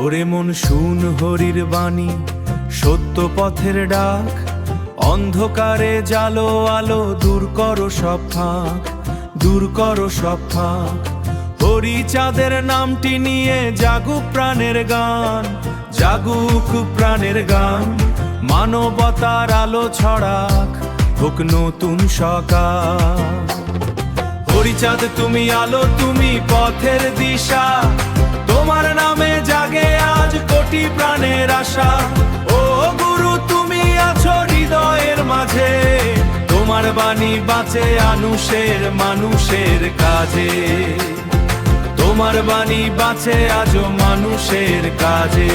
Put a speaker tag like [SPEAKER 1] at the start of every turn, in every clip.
[SPEAKER 1] ওরে মন শুন হরির বাণী, সত্য পথের ডাক, অন্ধকারে জালো আলো, দূর করো সব ফাঁক, দূর করো সব ফাঁক। হরি চাঁদের নামটি নিয়ে জাগুক প্রাণের গান, জাগুক প্রাণের গান। মানবতার আলো ছড়াক, হোক নতুন সকাল। হরিচাঁদ তুমি আলো, তুমি পথের দিশা, তোমার নামে জাগে আজ কোটি প্রাণের আশা। ও গুরু তুমি আছো হৃদয়ের মাঝে, তোমার বাণী বাঁচে আনুষের মানুষের কাজে, তোমার বাণী বাঁচে আজও মানুষের কাজে।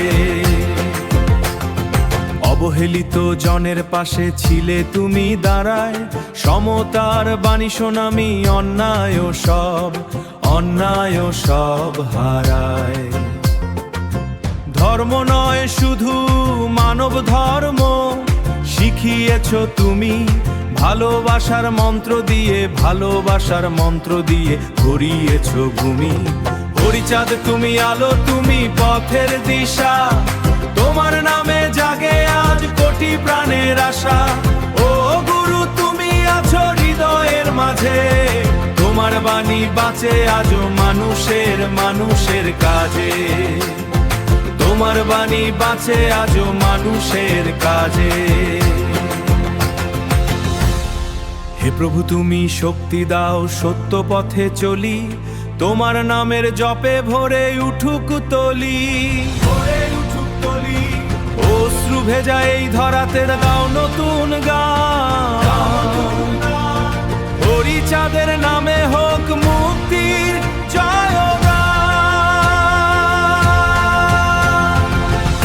[SPEAKER 1] অবহেলিত জনের পাশে ছিলে তুমি দাঁড়ায়, সমতার বাণী শোনামি অন্যায় সব, অন্যায় সব হারায়। ধর্ম নয় শুধু মানব ধর্ম শিখিয়েছ তুমি, ভালোবাসার মন্ত্র দিয়ে, ভালোবাসার মন্ত্র দিয়ে ভরিয়েছ ভূমি। হরিচাঁদ তুমি আলো, তুমি পথের দিশা, তোমার নামে জাগে আজ কোটি প্রাণের আশা। ও গুরু তুমি আছো হৃদয়ের মাঝে, তোমার বাণী বাঁচে আজও মানুষের মানুষের কাজে, তোমার বাণী বাঁচে আজও মানুষের কাজে। হে প্রভু তুমি শক্তি দাও, সত্য পথে চলি, তোমার নামের জপে ভরে উঠুক তলি, ভরে উঠুক তলি। অশ্রু ভেজা এই ধরাতে দাও নতুন গান, হরিচাঁদের নামে হোক মুক্তির জয়গান।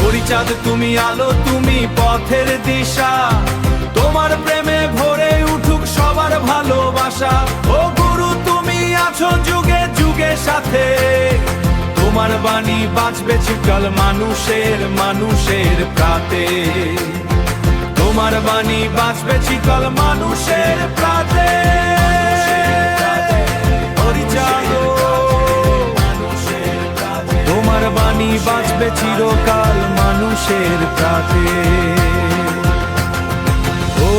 [SPEAKER 1] হরিচাঁদ তুমি আলো, তুমি পথের দিশা, তোমার প্রেমে ভরে উঠুক সবার ভালোবাসা। ও গুরু তুমি আছো যুগে যুগে সাথে, তোমার বাণী বাঁচবে চিরকাল মানুষের মানুষের প্রাতে, তোমার বাণী বাঁচবে চিরকাল মানুষের প্রাতে। হরিচাঁদ তোমার বাণী বাঁচবে চিরকাল মানুষের প্রাতে। ও